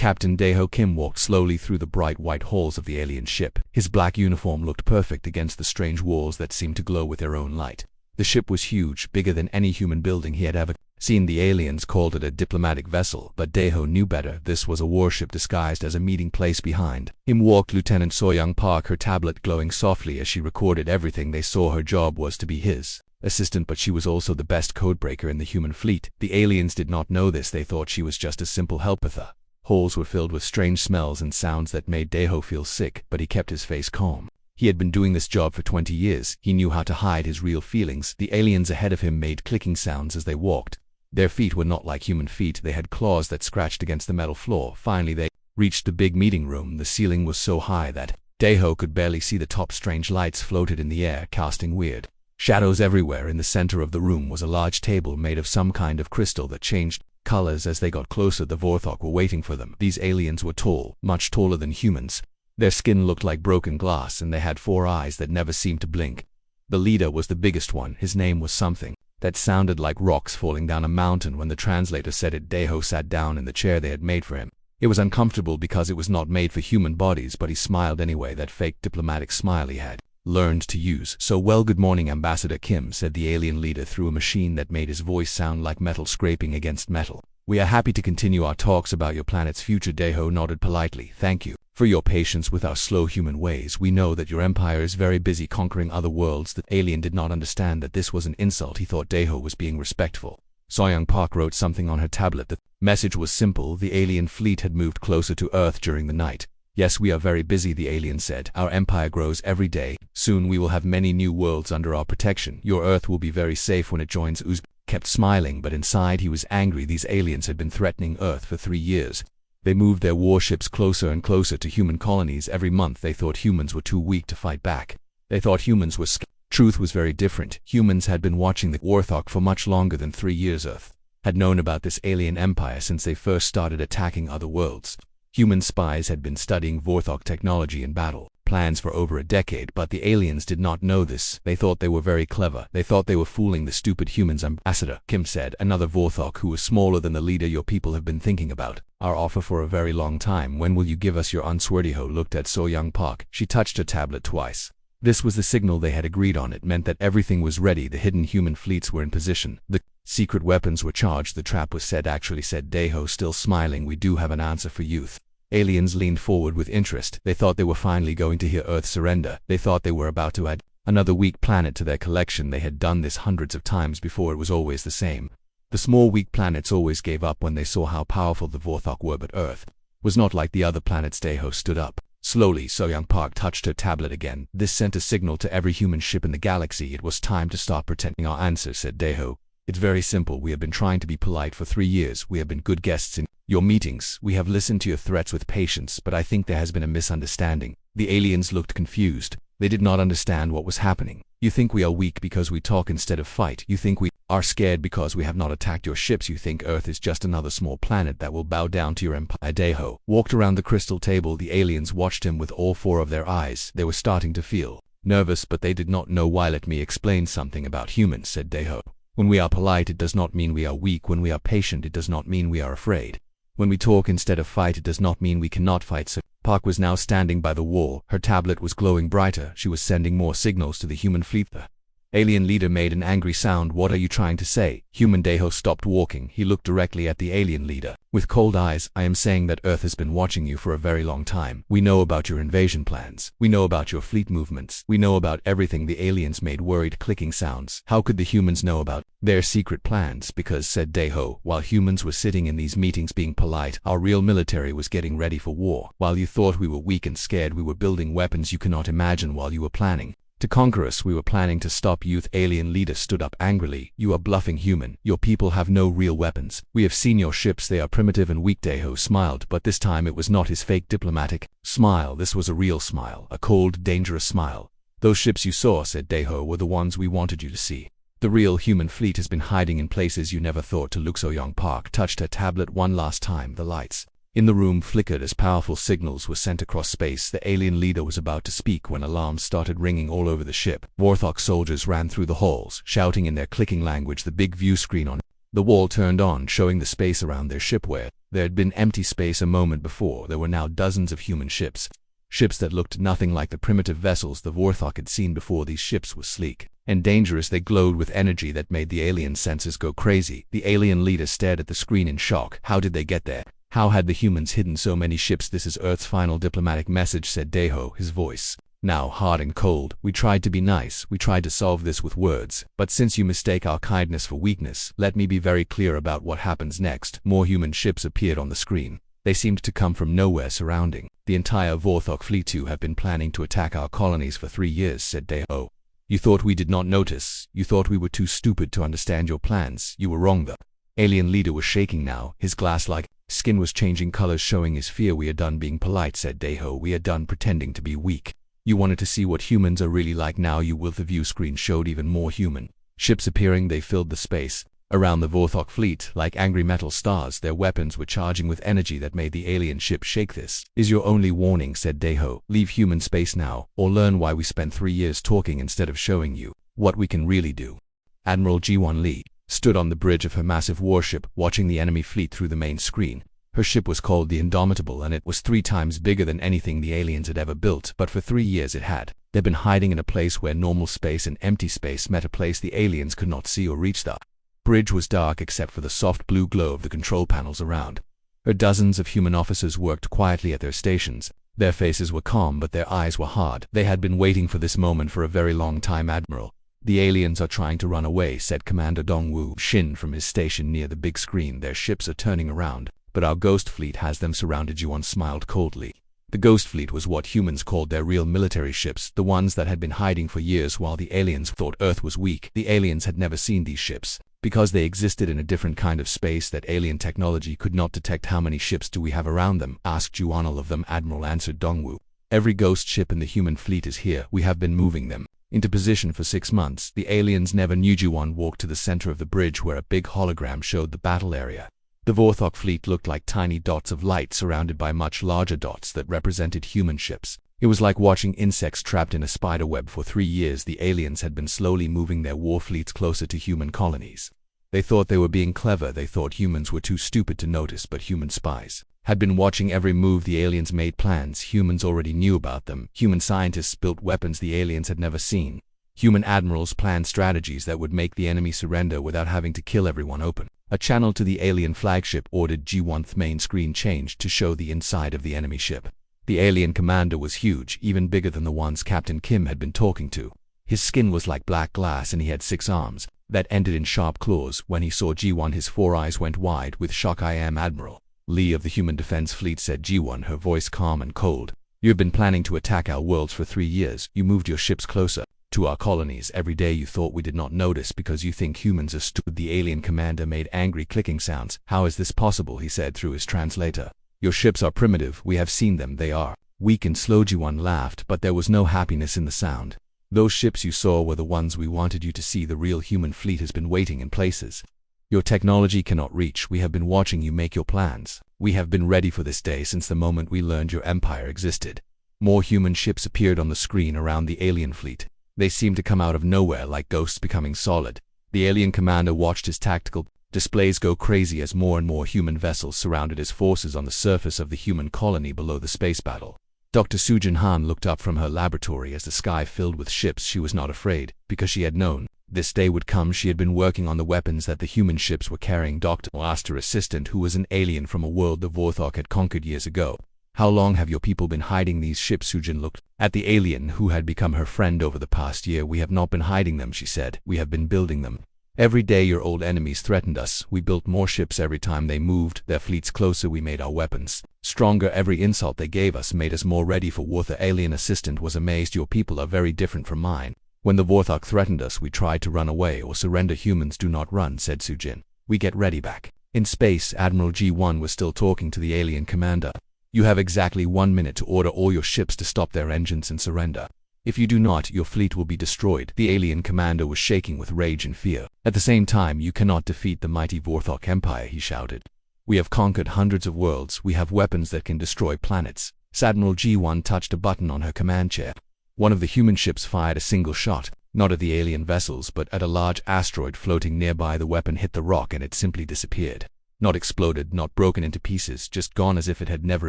Captain Daeho Kim walked slowly through the bright white halls of the alien ship. His black uniform looked perfect against the strange walls that seemed to glow with their own light. The ship was huge, bigger than any human building he had ever seen. The aliens called it a diplomatic vessel, but Daeho knew better. This was a warship disguised as a meeting place. Behind him walked Lieutenant So-young Park, her tablet glowing softly as she recorded everything they saw. Her job was to be his assistant, but she was also the best codebreaker in the human fleet. The aliens did not know this. They thought she was just a simple helper. The halls were filled with strange smells and sounds that made Daeho feel sick, but he kept his face calm. He had been doing this job for 20 years. He knew how to hide his real feelings. The aliens ahead of him made clicking sounds as they walked. Their feet were not like human feet. They had claws that scratched against the metal floor. Finally they reached the big meeting room. The ceiling was so high that Daeho could barely see the top. Strange lights floated in the air, casting weird shadows everywhere. In the center of the room was a large table made of some kind of crystal that changed colors as they got closer. The Vorthok were waiting for them. These aliens were tall, much taller than humans. Their skin looked like broken glass, and they had 4 eyes that never seemed to blink. The leader was the biggest one. His name was something that sounded like rocks falling down a mountain. When the translator said it, Daeho sat down in the chair they had made for him. It was uncomfortable because it was not made for human bodies, but he smiled anyway, that fake diplomatic smile he had learned to use so well. "Good morning, Ambassador Kim," said the alien leader through a machine that made his voice sound like metal scraping against metal. "We are happy to continue our talks about your planet's future." Daeho nodded politely. "Thank you for your patience with our slow human ways. We know that your empire is very busy conquering other worlds." The alien did not understand that this was an insult. He thought Daeho was being respectful. So-young Park wrote something on her tablet. The message was simple. The alien fleet had moved closer to Earth during the night. "Yes, we are very busy," the alien said. "Our empire grows every day. Soon we will have many new worlds under our protection. Your Earth will be very safe when it joins us." Kept smiling, but inside he was angry. These aliens had been threatening Earth for 3 years. They moved their warships closer and closer to human colonies every month. They thought humans were too weak to fight back. They thought humans were scared. Truth was very different. Humans had been watching the Vorthok for much longer than 3 years. Earth had known about this alien empire since they first started attacking other worlds. Human spies had been studying Vorthok technology and battle plans for over a decade, but the aliens did not know this. They thought they were very clever. They thought they were fooling the stupid humans. "Ambassador," Kim said, another Vorthok who was smaller than the leader, "your people have been thinking about our offer for a very long time. When will you give us your answer?" Daeho looked at So-young Park. She touched her tablet twice. This was the signal they had agreed on. It meant that everything was ready. The hidden human fleets were in position. The secret weapons were charged. The trap was set. "Actually," said Daeho, still smiling, "we do have an answer for youth." Aliens leaned forward with interest. They thought they were finally going to hear Earth surrender. They thought they were about to add another weak planet to their collection. They had done this hundreds of times before. It was always the same. The small weak planets always gave up when they saw how powerful the Vorthok were, but Earth was not like the other planets. Daeho stood up. Slowly, So-young Park touched her tablet again. This sent a signal to every human ship in the galaxy. "It was time to start pretending our answer," said Daeho. "It's very simple. We have been trying to be polite for 3 years. We have been good guests in your meetings. We have listened to your threats with patience, but I think there has been a misunderstanding." The aliens looked confused. They did not understand what was happening. "You think we are weak because we talk instead of fight. You think we are scared because we have not attacked your ships. You think Earth is just another small planet that will bow down to your empire." Daeho walked around the crystal table. The aliens watched him with all 4 of their eyes. They were starting to feel nervous, but they did not know why. "Let me explain something about humans," said Daeho. "When we are polite, it does not mean we are weak. When we are patient, it does not mean we are afraid. When we talk instead of fight, it does not mean we cannot fight." So Park was now standing by the wall. Her tablet was glowing brighter. She was sending more signals to the human fleet. The alien leader made an angry sound. "What are you trying to say?" Human Daeho stopped walking. He looked directly at the alien leader with cold eyes. "I am saying that Earth has been watching you for a very long time. We know about your invasion plans. We know about your fleet movements. We know about everything." The aliens made worried clicking sounds. "How could the humans know about their secret plans?" "Because," said Daeho, "while humans were sitting in these meetings being polite, our real military was getting ready for war. While you thought we were weak and scared, we were building weapons you cannot imagine. While you were planning to conquer us, we were planning to stop youth." Alien leader stood up angrily. "You are bluffing, human. Your people have no real weapons. We have seen your ships. They are primitive and weak." Daeho smiled, but this time it was not his fake diplomatic smile. This was a real smile, a cold, dangerous smile. "Those ships you saw," said Daeho, "were the ones we wanted you to see. The real human fleet has been hiding in places you never thought to look." So-young Park touched her tablet one last time. The lights in the room flickered as powerful signals were sent across space. The alien leader was about to speak when alarms started ringing all over the ship. Vorthok soldiers ran through the halls, shouting in their clicking language. The big view screen on The wall turned on, showing the space around their ship where there had been empty space a moment before. There were now dozens of human ships. Ships that looked nothing like the primitive vessels the Vorthok had seen before. These ships were sleek and dangerous. They glowed with energy that made the alien senses go crazy. The alien leader stared at the screen in shock. How did they get there? How had the humans hidden so many ships? This is Earth's final diplomatic message, said Daho, his voice now hard and cold. We tried to be nice. We tried to solve this with words. But since you mistake our kindness for weakness, let me be very clear about what happens next. More human ships appeared on the screen. They seemed to come from nowhere, surrounding the entire Vorthok fleet. You have been planning to attack our colonies for 3 years, said Daho. You thought we did not notice. You thought we were too stupid to understand your plans. You were wrong. The alien leader was shaking now. His glass-like skin was changing colors, showing his fear. We are done being polite, said Daho. We are done pretending to be weak. You wanted to see what humans are really like. Now you will. The view screen showed even more human ships appearing. They filled the space around the Vorthok fleet like angry metal stars. Their weapons were charging with energy that made the alien ship shake. This is your only warning, said Daho. Leave human space now, or learn why we spent 3 years talking instead of showing you what we can really do. Admiral Ji-won Lee stood on the bridge of her massive warship, watching the enemy fleet through the main screen. Her ship was called the Indomitable, and it was 3 times bigger than anything the aliens had ever built. But for 3 years it had. They'd been hiding in a place where normal space and empty space met, a place the aliens could not see or reach. The bridge was dark except for the soft blue glow of the control panels around her. Dozens of human officers worked quietly at their stations. Their faces were calm, but their eyes were hard. They had been waiting for this moment for a very long time. Admiral, the aliens are trying to run away, said Commander Dong-woo Shin from his station near the big screen. Their ships are turning around, but our ghost fleet has them surrounded. Ji-won smiled coldly. The ghost fleet was what humans called their real military ships, the ones that had been hiding for years while the aliens thought Earth was weak. The aliens had never seen these ships, because they existed in a different kind of space that alien technology could not detect. How many ships do we have around them? Asked Ji-won. All of them, Admiral, answered Dong-woo. Every ghost ship in the human fleet is here. We have been moving them into position for 6 months. The aliens never knew. Ji-won walked to the center of the bridge where a big hologram showed the battle area. The Vorthok fleet looked like tiny dots of light surrounded by much larger dots that represented human ships. It was like watching insects trapped in a spider web. For 3 years, the aliens had been slowly moving their war fleets closer to human colonies. They thought they were being clever. They thought humans were too stupid to notice, but human spies had been watching every move the aliens made. Plans humans already knew about them. Human scientists built weapons the aliens had never seen. Human admirals planned strategies that would make the enemy surrender without having to kill everyone. Open a channel to the alien flagship, ordered Ji-won. The main screen changed to show the inside of the enemy ship. The alien commander was huge, even bigger than the ones Captain Kim had been talking to. His skin was like black glass and he had 6 arms that ended in sharp claws. When he saw Ji-won, his 4 eyes went wide with shock. I am Admiral Lee of the Human Defense Fleet, said Ji-won, her voice calm and cold. You have been planning to attack our worlds for 3 years. You moved your ships closer to our colonies every day. You thought we did not notice because you think humans are stupid. The alien commander made angry clicking sounds. How is this possible? He said through his translator. Your ships are primitive. We have seen them. They are weak and slow. Ji-won laughed, but there was no happiness in the sound. Those ships you saw were the ones we wanted you to see. The real human fleet has been waiting in places your technology cannot reach. We have been watching you make your plans. We have been ready for this day since the moment we learned your empire existed. More human ships appeared on the screen around the alien fleet. They seemed to come out of nowhere like ghosts becoming solid. The alien commander watched his tactical displays go crazy as more and more human vessels surrounded his forces on the surface of the human colony below the space battle. Dr. Sujin Han looked up from her laboratory as the sky filled with ships. She was not afraid, because she had known this day would come. She had been working on the weapons that the human ships were carrying. Dr. asked her assistant, who was an alien from a world the Vorthok had conquered years ago. How long have your people been hiding these ships? Sujin looked at the alien who had become her friend over the past year. We have not been hiding them, she said. We have been building them. Every day your old enemies threatened us. We built more ships every time they moved their fleets closer. We made our weapons stronger. Every insult they gave us made us more ready for war. The alien assistant was amazed. Your people are very different from mine. When the Vorthok threatened us, we tried to run away or surrender. Humans do not run, said Sujin. We get ready. Back in space, Admiral Ji-won was still talking to the alien commander. You have exactly 1 minute to order all your ships to stop their engines and surrender. If you do not, your fleet will be destroyed. The alien commander was shaking with rage and fear. At the same time, you cannot defeat the mighty Vorthok Empire, he shouted. We have conquered hundreds of worlds. We have weapons that can destroy planets. Admiral Ji-won touched a button on her command chair. One of the human ships fired a single shot. not at the alien vessels but at a large asteroid floating nearby. The weapon hit the rock and it simply disappeared. Not exploded, not broken into pieces, just gone as if it had never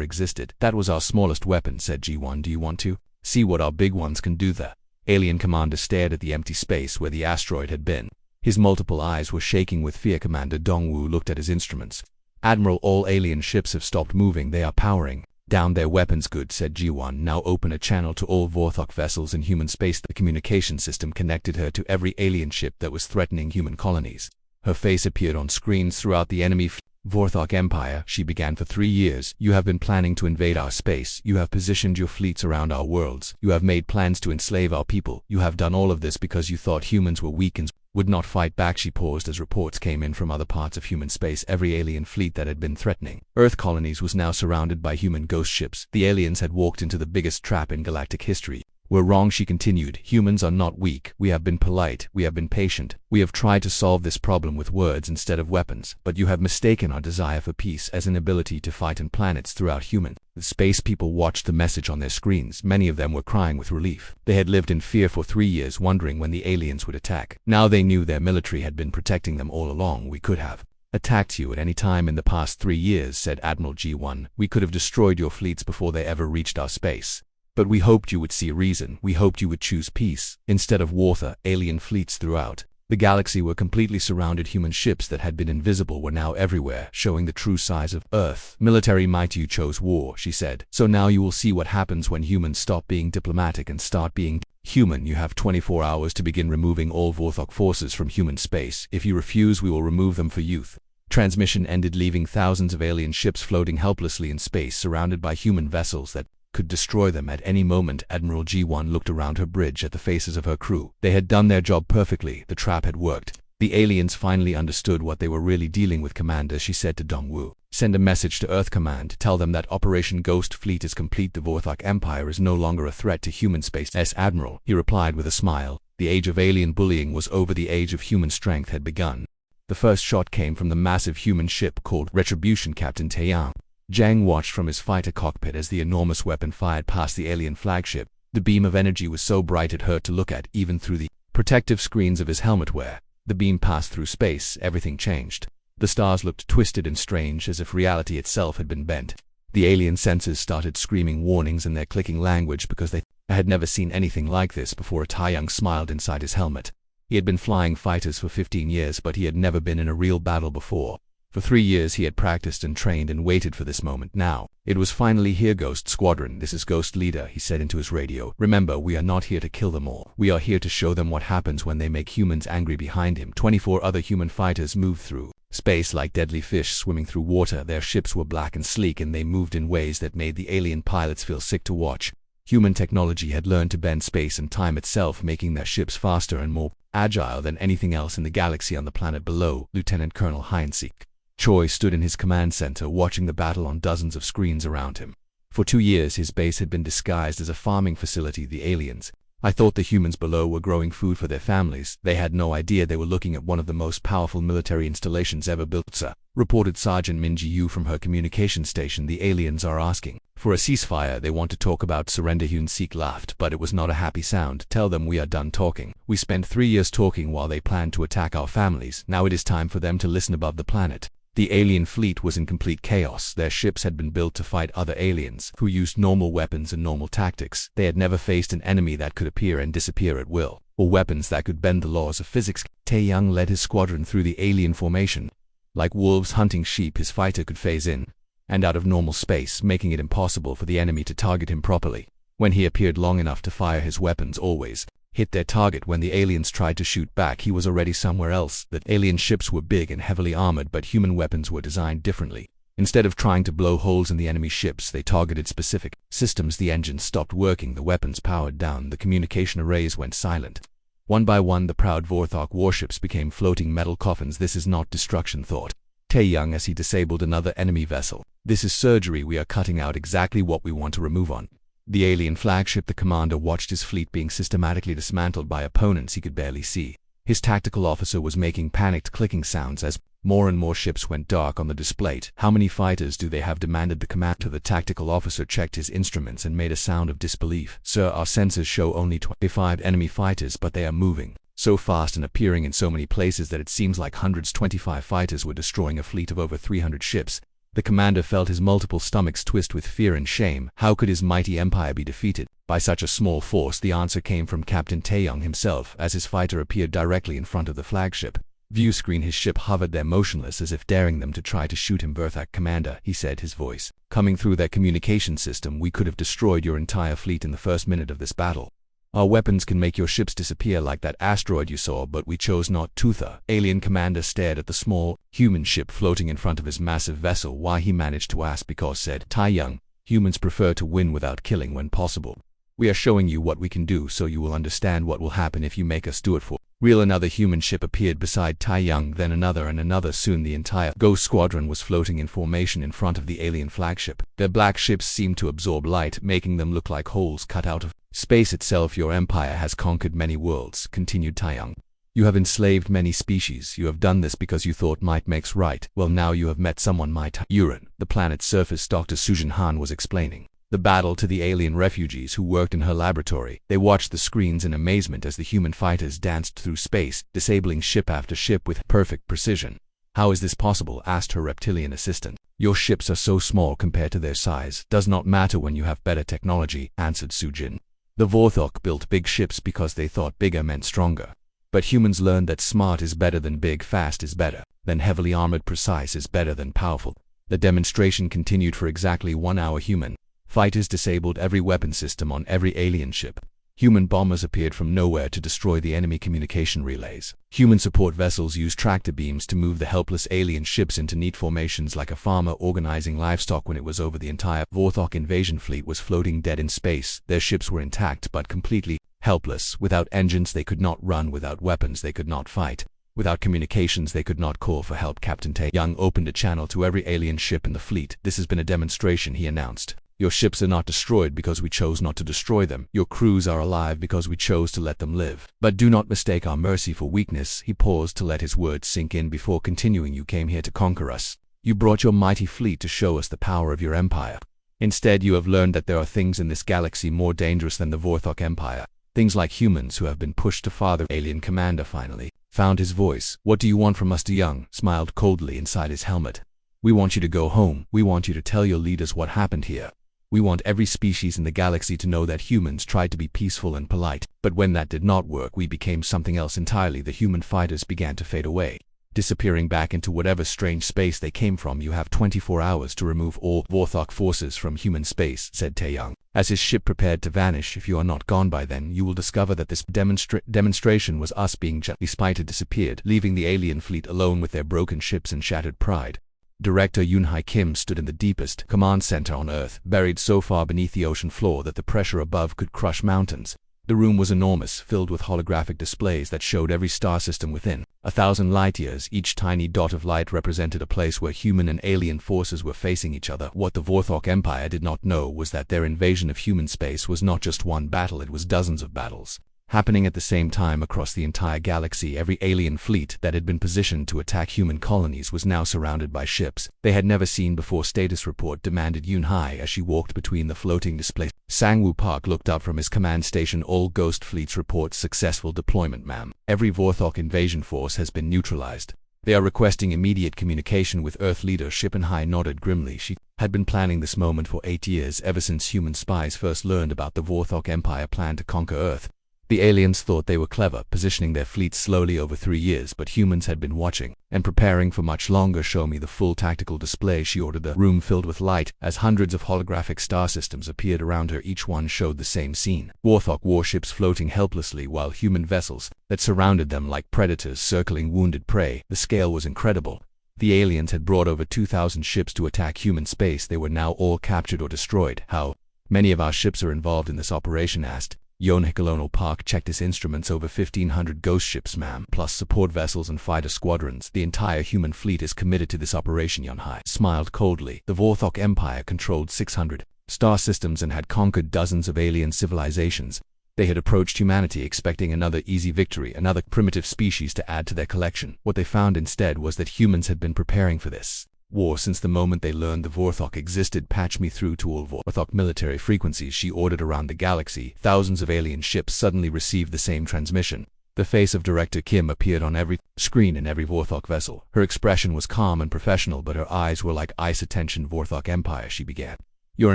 existed. That was our smallest weapon, said G1. Do you want to see what our big ones can do? The alien commander stared at the empty space where the asteroid had been. His multiple eyes were shaking with fear. Commander Dongwu looked at his instruments. Admiral, all alien ships have stopped moving. They are powering down their weapons. Good, said G1. Now open a channel to all Vorthok vessels in human space. The communication system connected her to every alien ship that was threatening human colonies. Her face appeared on screens throughout the enemy Vorthok Empire. She began. For 3 years, you have been planning to invade our space. You have positioned your fleets around our worlds. You have made plans to enslave our people. You have done all of this because you thought humans were weak and would not fight back. She paused as reports came in from other parts of human space. Every alien fleet that had been threatening Earth colonies was now surrounded by human ghost ships. The aliens had walked into the biggest trap in galactic history. We're wrong, she continued. Humans are not weak. We have been polite. We have been patient. We have tried to solve this problem with words instead of weapons. But you have mistaken our desire for peace as an ability to fight in planets throughout human. The space people watched the message on their screens. Many of them were crying with relief. They had lived in fear for 3 years, wondering when the aliens would attack. Now they knew their military had been protecting them all along. We could have attacked you at any time in the past 3 years, said Admiral G1. We could have destroyed your fleets before they ever reached our space. But we hoped you would see reason. We hoped you would choose peace instead of war. Alien fleets throughout the galaxy were completely surrounded. Human ships that had been invisible were now everywhere, showing the true size of Earth. Military might. You chose war, she said. So now you will see what happens when humans stop being diplomatic and start being human. You have 24 hours to begin removing all Vorthok forces from human space. If you refuse, we will remove them for youth. Transmission ended, leaving thousands of alien ships floating helplessly in space, surrounded by human vessels that could destroy them at any moment. Admiral G1 looked around her bridge at the faces of her crew. They had done their job perfectly. The trap had worked. The aliens finally understood what they were really dealing with. Commander, she said to Dongwu, send a message to Earth Command. Tell them that Operation Ghost Fleet is complete. The Vorthok Empire is no longer a threat to human space. Yes, Admiral, he replied with a smile. The age of alien bullying was over. The age of human strength had begun. The first shot came from the massive human ship called Retribution. Captain Taeyang Zhang watched from his fighter cockpit as the enormous weapon fired past the alien flagship. The beam of energy was so bright it hurt to look at, even through the protective screens of his helmet wear. The beam passed through space. Everything changed. The stars looked twisted and strange, as if reality itself had been bent. The alien sensors started screaming warnings in their clicking language because they had never seen anything like this before. Taeyang smiled inside his helmet. He had been flying fighters for 15 years, but he had never been in a real battle before. For 3 years he had practiced and trained and waited for this moment. Now, it was finally here. Ghost Squadron, this is Ghost Leader, he said into his radio. Remember, we are not here to kill them all. We are here to show them what happens when they make humans angry. Behind him, 24 other human fighters moved through space like deadly fish swimming through water. Their ships were black and sleek, and they moved in ways that made the alien pilots feel sick to watch. Human technology had learned to bend space and time itself, making their ships faster and more agile than anything else in the galaxy. On the planet below, Lieutenant Colonel Heinzek Choi stood in his command center watching the battle on dozens of screens around him. For 2 years his base had been disguised as a farming facility. The aliens, I thought the humans below were growing food for their families. They had no idea they were looking at one of the most powerful military installations ever built, sir, reported Sergeant Minji Yu from her communication station. The aliens are asking for a ceasefire. They want to talk about surrender. Hyun-sik laughed, but it was not a happy sound. Tell them we are done talking. We spent 3 years talking while they planned to attack our families. Now it is time for them to listen. Above the planet, the alien fleet was in complete chaos. Their ships had been built to fight other aliens who used normal weapons and normal tactics. They had never faced an enemy that could appear and disappear at will, or weapons that could bend the laws of physics. Taeyang led his squadron through the alien formation. Like wolves hunting sheep, his fighter could phase in and out of normal space, making it impossible for the enemy to target him properly. When he appeared long enough to fire, his weapons always hit their target. When the aliens tried to shoot back, he was already somewhere else. The alien ships were big and heavily armored, but human weapons were designed differently. Instead of trying to blow holes in the enemy ships, they targeted specific systems. The engines stopped working, the weapons powered down, the communication arrays went silent. One by one, the proud Vorthok warships became floating metal coffins. This is not destruction, thought Taeyang as he disabled another enemy vessel. This is surgery. We are cutting out exactly what we want to remove. On the alien flagship, the commander watched his fleet being systematically dismantled by opponents he could barely see. His tactical officer was making panicked clicking sounds as more and more ships went dark on the display. How many fighters do they have? Demanded the commander. The tactical officer checked his instruments and made a sound of disbelief. Sir, our sensors show only 25 enemy fighters, but they are moving so fast and appearing in so many places that it seems like hundreds. 25 fighters were destroying a fleet of over 300 ships. The commander felt his multiple stomachs twist with fear and shame. How could his mighty empire be defeated by such a small force? The answer came from Captain Taeyong himself as his fighter appeared directly in front of the flagship view screen. His ship hovered there motionless as if daring them to try to shoot him. Verthak, Commander, he said, his voice coming through their communication system. We could have destroyed your entire fleet in the first minute of this battle. Our weapons can make your ships disappear like that asteroid you saw, but we chose not to. The alien commander stared at the small human ship floating in front of his massive vessel. Why, he managed to ask. Because, said Taeyong, humans prefer to win without killing when possible. We are showing you what we can do so you will understand what will happen if you make us do it for real. Another human ship appeared beside Taeyong, then another and another. Soon the entire Ghost Squadron was floating in formation in front of the alien flagship. Their black ships seemed to absorb light, making them look like holes cut out of space itself. Your empire has conquered many worlds, continued Taeyong. You have enslaved many species. You have done this because you thought might makes right. Well, now you have met someone might. Urine, the planet's surface, Dr. Sujin Han was explaining the battle to the alien refugees who worked in her laboratory. They watched the screens in amazement as the human fighters danced through space, disabling ship after ship with perfect precision. How is this possible? Asked her reptilian assistant. Your ships are so small compared to their size. Does not matter when you have better technology, answered Sujin. The Vorthok built big ships because they thought bigger meant stronger. But humans learned that smart is better than big, fast is better than heavily armored, precise is better than powerful. The demonstration continued for exactly 1 hour. Human fighters disabled every weapon system on every alien ship. Human bombers appeared from nowhere to destroy the enemy communication relays. Human support vessels used tractor beams to move the helpless alien ships into neat formations like a farmer organizing livestock. When it was over, the entire Vorthok invasion fleet was floating dead in space. Their ships were intact but completely helpless. Without engines they could not run, without weapons they could not fight, without communications they could not call for help. Captain Taeyong opened a channel to every alien ship in the fleet. This has been a demonstration, he announced. Your ships are not destroyed because we chose not to destroy them. Your crews are alive because we chose to let them live. But do not mistake our mercy for weakness. He paused to let his words sink in before continuing. You came here to conquer us. You brought your mighty fleet to show us the power of your empire. Instead, you have learned that there are things in this galaxy more dangerous than the Vorthok Empire. Things like humans who have been pushed to farther. Alien commander finally found his voice. What do you want from us? Taeyong smiled coldly inside his helmet. We want you to go home. We want you to tell your leaders what happened here. We want every species in the galaxy to know that humans tried to be peaceful and polite, but when that did not work, we became something else entirely. The human fighters began to fade away, disappearing back into whatever strange space they came from. You have 24 hours to remove all Vorthok forces from human space, said Taeyong, as his ship prepared to vanish. If you are not gone by then, you will discover that this demonstration was us being gently spited. Disappeared, leaving the alien fleet alone with their broken ships and shattered pride. Director Yoon-Hae Kim stood in the deepest command center on Earth, buried so far beneath the ocean floor that the pressure above could crush mountains. The room was enormous, filled with holographic displays that showed every star system within. 1,000 light years, each tiny dot of light represented a place where human and alien forces were facing each other. What the Vorthok Empire did not know was that their invasion of human space was not just one battle, it was dozens of battles happening at the same time across the entire galaxy. Every alien fleet that had been positioned to attack human colonies was now surrounded by ships they had never seen before. Status report, demanded Yoon-Hae as she walked between the floating displays. Sang-woo Park looked up from his command station. All Ghost Fleets report successful deployment, ma'am. Every Vorthok invasion force has been neutralized. They are requesting immediate communication with Earth leadership. And Hai nodded grimly. She had been planning this moment for 8 years, ever since human spies first learned about the Vorthok Empire plan to conquer Earth. The aliens thought they were clever, positioning their fleets slowly over 3 years, but humans had been watching and preparing for much longer. Show me the full tactical display, she ordered. The room filled with light as hundreds of holographic star systems appeared around her. Each one showed the same scene. Vorthok warships floating helplessly while human vessels that surrounded them like predators circling wounded prey. The scale was incredible. The aliens had brought over 2,000 ships to attack human space. They were now all captured or destroyed. How many of our ships are involved in this operation? Asked Yoon-Hae. Colonel Park checked his instruments. Over 1,500 ghost ships, ma'am, plus support vessels and fighter squadrons. The entire human fleet is committed to this operation. Yoon-Hae smiled coldly. The Vorthok Empire controlled 600 star systems and had conquered dozens of alien civilizations. They had approached humanity expecting another easy victory, another primitive species to add to their collection. What they found instead was that humans had been preparing for this war since the moment they learned the Vorthok existed. Patch me through to all Vorthok military frequencies, she ordered. Around the galaxy, thousands of alien ships suddenly received the same transmission. The face of Director Kim appeared on every screen in every Vorthok vessel. Her expression was calm and professional, but her eyes were like ice. Attention Vorthok Empire, she began. Your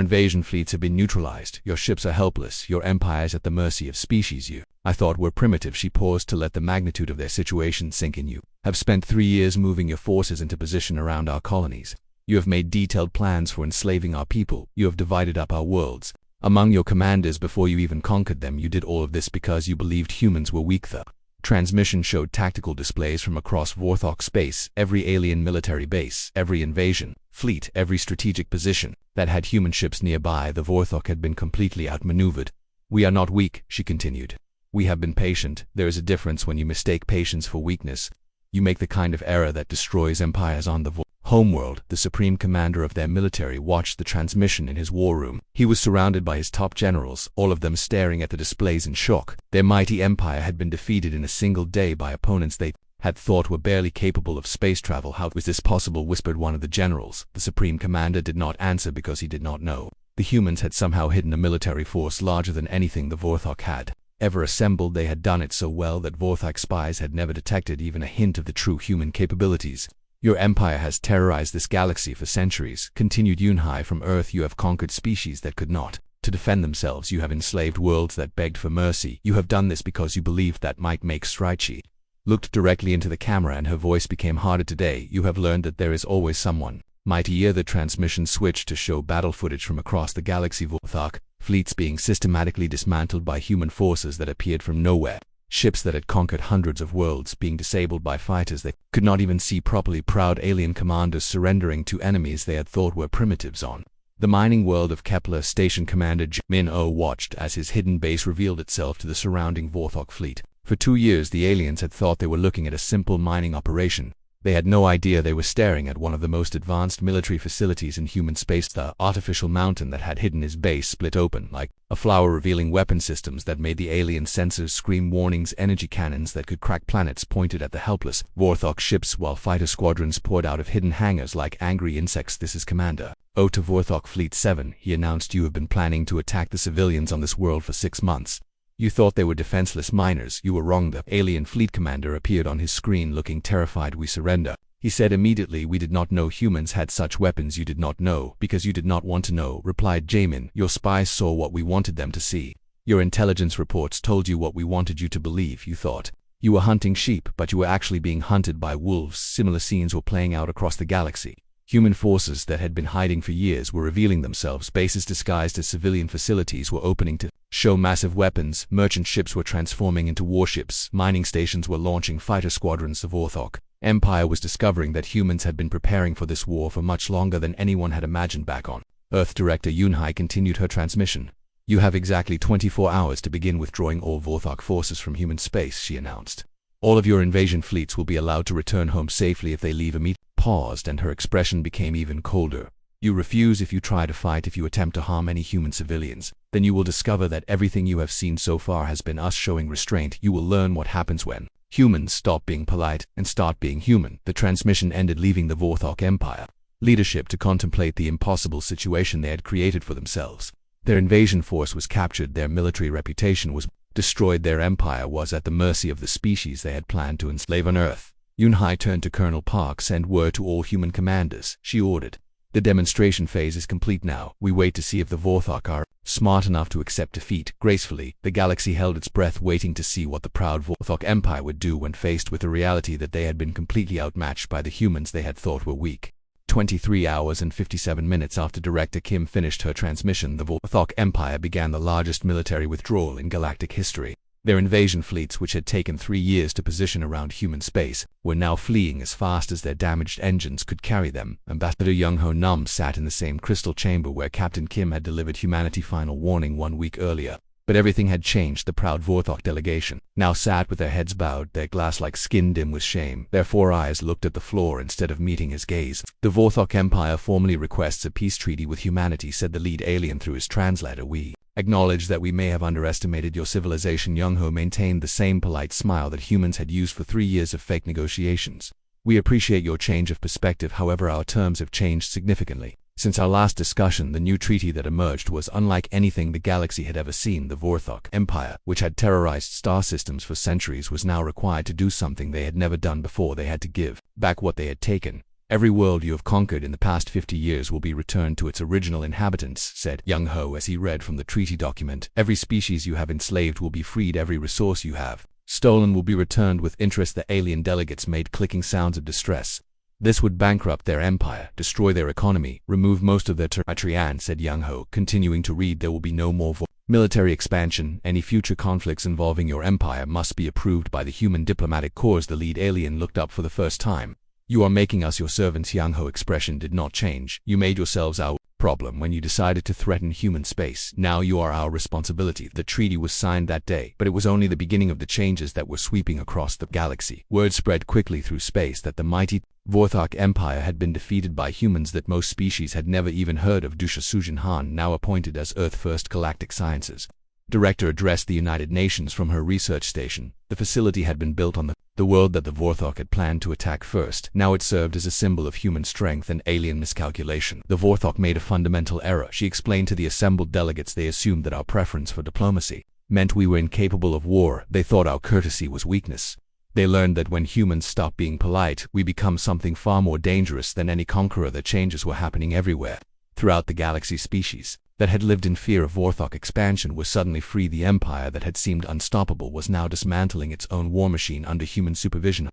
invasion fleets have been neutralized. Your ships are helpless. Your empire is at the mercy of species you I thought were primitive. She paused to let the magnitude of their situation sink in. You have spent 3 years moving your forces into position around our colonies. You have made detailed plans for enslaving our people. You have divided up our worlds among your commanders before you even conquered them. You did all of this because you believed humans were weak. The transmission showed tactical displays from across Vorthok space. Every alien military base, every invasion fleet, every strategic position that had human ships nearby, the Vorthok had been completely outmaneuvered. We are not weak, she continued. We have been patient. There is a difference when you mistake patience for weakness. You make the kind of error that destroys empires on the homeworld. The supreme commander of their military watched the transmission in his war room. He was surrounded by his top generals, all of them staring at the displays in shock. Their mighty empire had been defeated in a single day by opponents they had thought were barely capable of space travel. How was this possible? Whispered one of the generals. The supreme commander did not answer because he did not know. The humans had somehow hidden a military force larger than anything the Vorthok had ever assembled. They had done it so well that Vorthok spies had never detected even a hint of the true human capabilities. Your empire has terrorized this galaxy for centuries, continued Yunhai. From Earth you have conquered species that could not to defend themselves. You have enslaved worlds that begged for mercy. You have done this because you believed that might make stride. She looked directly into the camera and her voice became harder. Today you have learned that there is always someone mightier. The transmission switched to show battle footage from across the galaxy. Vorthok fleets being systematically dismantled by human forces that appeared from nowhere. Ships that had conquered hundreds of worlds being disabled by fighters they could not even see properly. Proud alien commanders surrendering to enemies they had thought were primitives. On the mining world of Kepler, Station Commander Min-O watched as his hidden base revealed itself to the surrounding Vorthok fleet. For 2 years the aliens had thought they were looking at a simple mining operation. They had no idea they were staring at one of the most advanced military facilities in human space. The artificial mountain that had hidden his base split open like a flower, revealing weapon systems that made the alien sensors scream warnings. Energy cannons that could crack planets pointed at the helpless Vorthok ships, while fighter squadrons poured out of hidden hangars like angry insects. This is Commander O to Vorthok Fleet 7, he announced. You have been planning to attack the civilians on this world for 6 months. You thought they were defenseless miners. You were wrong. The alien fleet commander appeared on his screen looking terrified. We surrender, he said immediately. We did not know humans had such weapons. You did not know because you did not want to know, replied Jamin. Your spies saw what we wanted them to see. Your intelligence reports told you what we wanted you to believe. You thought you were hunting sheep, but you were actually being hunted by wolves. Similar scenes were playing out across the galaxy. Human forces that had been hiding for years were revealing themselves. Bases disguised as civilian facilities were opening to show massive weapons. Merchant ships were transforming into warships. Mining stations were launching fighter squadrons. The Vorthok Empire was discovering that humans had been preparing for this war for much longer than anyone had imagined. Back on Earth, Director Yunhai continued her transmission. You have exactly 24 hours to begin withdrawing all Vorthok forces from human space, she announced. All of your invasion fleets will be allowed to return home safely if they leave immediately. Paused and her expression became even colder. You refuse if you try to fight. If you attempt to harm any human civilians, then you will discover that everything you have seen so far has been us showing restraint. You will learn what happens when humans stop being polite and start being human. The transmission ended, leaving the Vorthok Empire leadership to contemplate the impossible situation they had created for themselves. Their invasion force was captured. Their military reputation was destroyed. Their empire was at the mercy of the species they had planned to enslave on Earth. Yunhai turned to Colonel Park. Send word to all human commanders, she ordered. The demonstration phase is complete now. We wait to see if the Vorthok are smart enough to accept defeat gracefully. The galaxy held its breath, waiting to see what the proud Vorthok Empire would do when faced with the reality that they had been completely outmatched by the humans they had thought were weak. 23 hours and 57 minutes after Director Kim finished her transmission, the Vorthok Empire began the largest military withdrawal in galactic history. Their invasion fleets, which had taken 3 years to position around human space, were now fleeing as fast as their damaged engines could carry them. Ambassador Young-Ho Num sat in the same crystal chamber where Captain Kim had delivered humanity final warning 1 week earlier. But everything had changed. The proud Vorthok delegation now sat with their heads bowed, their glass-like skin dim with shame. Their 4 eyes looked at the floor instead of meeting his gaze. The Vorthok Empire formally requests a peace treaty with humanity, said the lead alien through his translator. We Acknowledge that we may have underestimated your civilization. Young-ho maintained the same polite smile that humans had used for 3 years of fake negotiations. We appreciate your change of perspective, however our terms have changed significantly. Since our last discussion, the new treaty that emerged was unlike anything the galaxy had ever seen. The Vorthok Empire, which had terrorized star systems for centuries, was now required to do something they had never done before. They had to give back what they had taken. Every world you have conquered in the past 50 years will be returned to its original inhabitants, said Young-ho as he read from the treaty document. Every species you have enslaved will be freed. Every resource you have stolen will be returned with interest. The alien delegates made clicking sounds of distress. This would bankrupt their empire, destroy their economy, remove most of their territory, said Young-ho, continuing to read. There will be no more military expansion. Any future conflicts involving your empire must be approved by the human diplomatic corps. The lead alien looked up for the first time. You are making us your servants. Young-ho expression did not change. You made yourselves our problem when you decided to threaten human space. Now you are our responsibility. The treaty was signed that day, but it was only the beginning of the changes that were sweeping across the galaxy. Word spread quickly through space that the mighty Vorthok Empire had been defeated by humans that most species had never even heard of. Dusha Sujin Han, now appointed as Earth First Galactic Sciences Director, addressed the United Nations from her research station. The facility had been built on the world that the Vorthok had planned to attack first. Now it served as a symbol of human strength and alien miscalculation. The Vorthok made a fundamental error, she explained to the assembled delegates. They assumed that our preference for diplomacy meant we were incapable of war. They thought our courtesy was weakness. They learned that when humans stop being polite, we become something far more dangerous than any conqueror. The changes were happening everywhere. Throughout the galaxy, species that had lived in fear of Vorthok expansion were suddenly free. The empire that had seemed unstoppable was now dismantling its own war machine under human supervision.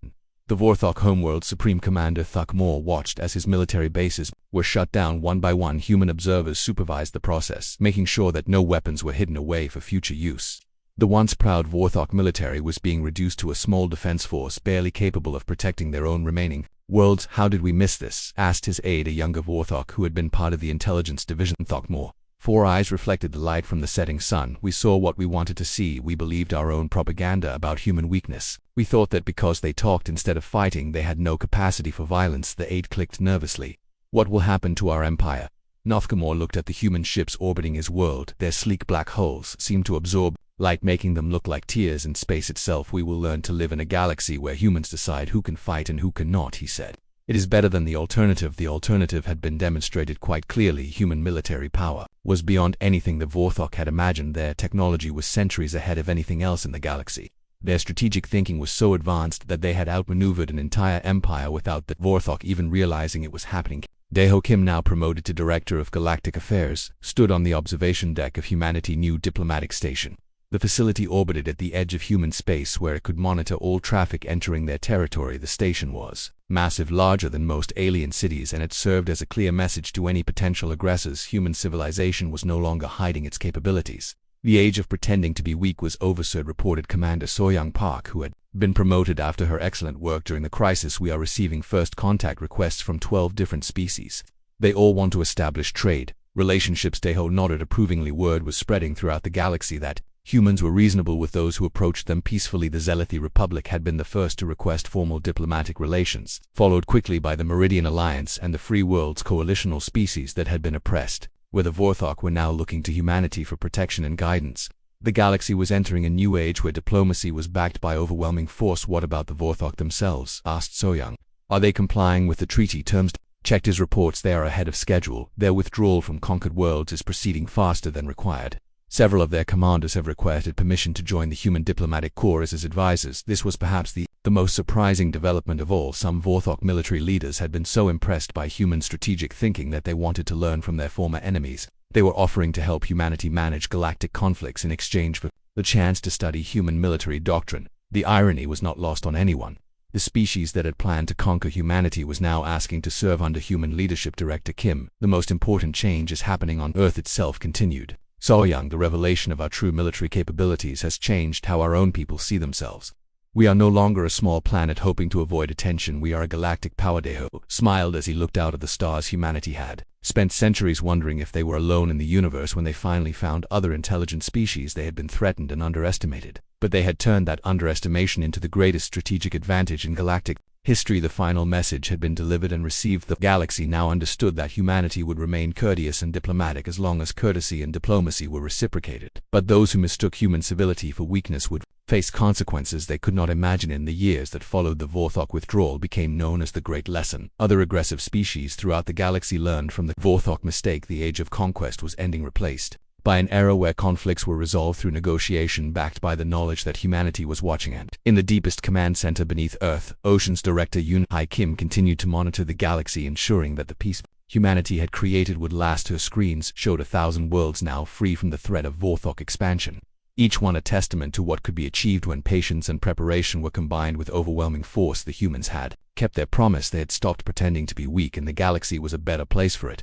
The Vorthok homeworld Supreme Commander Thukmor watched as his military bases were shut down one by one. Human observers supervised the process, making sure that no weapons were hidden away for future use. The once proud Vorthok military was being reduced to a small defense force barely capable of protecting their own remaining worlds. How did we miss this? Asked his aide, a younger Vorthok who had been part of the intelligence division. Thukmor Four eyes reflected the light from the setting sun. We saw what we wanted to see. We believed our own propaganda about human weakness. We thought that because they talked instead of fighting, they had no capacity for violence. The aide clicked nervously. What will happen to our empire? Nothkamor looked at the human ships orbiting his world. Their sleek black hulls seemed to absorb light, making them look like tears in space itself. We will learn to live in a galaxy where humans decide who can fight and who cannot, he said. It is better than the alternative. The alternative had been demonstrated quite clearly. Human military power was beyond anything the Vorthok had imagined. Their technology was centuries ahead of anything else in the galaxy. Their strategic thinking was so advanced that they had outmaneuvered an entire empire without the Vorthok even realizing it was happening. Daeho Kim, now promoted to Director of Galactic Affairs, stood on the observation deck of Humanity New Diplomatic Station. The facility orbited at the edge of human space where it could monitor all traffic entering their territory. The station was massive, larger than most alien cities, and it served as a clear message to any potential aggressors. Human civilization was no longer hiding its capabilities. The age of pretending to be weak was over, reported Commander Soyoung Park, who had been promoted after her excellent work during the crisis. We are receiving first contact requests from 12 different species. They all want to establish trade relationships. Daeho nodded approvingly. Word was spreading throughout the galaxy that humans were reasonable with those who approached them peacefully. The Zealothi Republic had been the first to request formal diplomatic relations, followed quickly by the Meridian Alliance and the Free World's coalitional species that had been oppressed, where the Vorthok were now looking to humanity for protection and guidance. The galaxy was entering a new age where diplomacy was backed by overwhelming force. What about the Vorthok themselves? Asked Soyoung. Are they complying with the treaty terms? Checked his reports. They are ahead of schedule. Their withdrawal from conquered worlds is proceeding faster than required. Several of their commanders have requested permission to join the Human Diplomatic Corps as his advisors. This was perhaps the most surprising development of all. Some Vorthok military leaders had been so impressed by human strategic thinking that they wanted to learn from their former enemies. They were offering to help humanity manage galactic conflicts in exchange for the chance to study human military doctrine. The irony was not lost on anyone. The species that had planned to conquer humanity was now asking to serve under human leadership. Director Kim, the most important change is happening on Earth itself, continued Soyoung. The revelation of our true military capabilities has changed how our own people see themselves. We are no longer a small planet hoping to avoid attention. We are a galactic power. Daeho smiled as he looked out at the stars. Humanity had spent centuries wondering if they were alone in the universe. When they finally found other intelligent species, they had been threatened and underestimated. But they had turned that underestimation into the greatest strategic advantage in galactic history. The final message had been delivered and received. The galaxy now understood that humanity would remain courteous and diplomatic as long as courtesy and diplomacy were reciprocated. But those who mistook human civility for weakness would face consequences they could not imagine. In the years that followed, the Vorthok withdrawal became known as the Great Lesson. Other aggressive species throughout the galaxy learned from the Vorthok mistake. The age of conquest was ending, replaced by an era where conflicts were resolved through negotiation, backed by the knowledge that humanity was watching. And in the deepest command center beneath Earth, Ocean's Director Yun-Hai Kim continued to monitor the galaxy, ensuring that the peace humanity had created would last. Her screens showed 1,000 worlds now free from the threat of Vorthok expansion, each one a testament to what could be achieved when patience and preparation were combined with overwhelming force. The humans had kept their promise. They had stopped pretending to be weak, and the galaxy was a better place for it.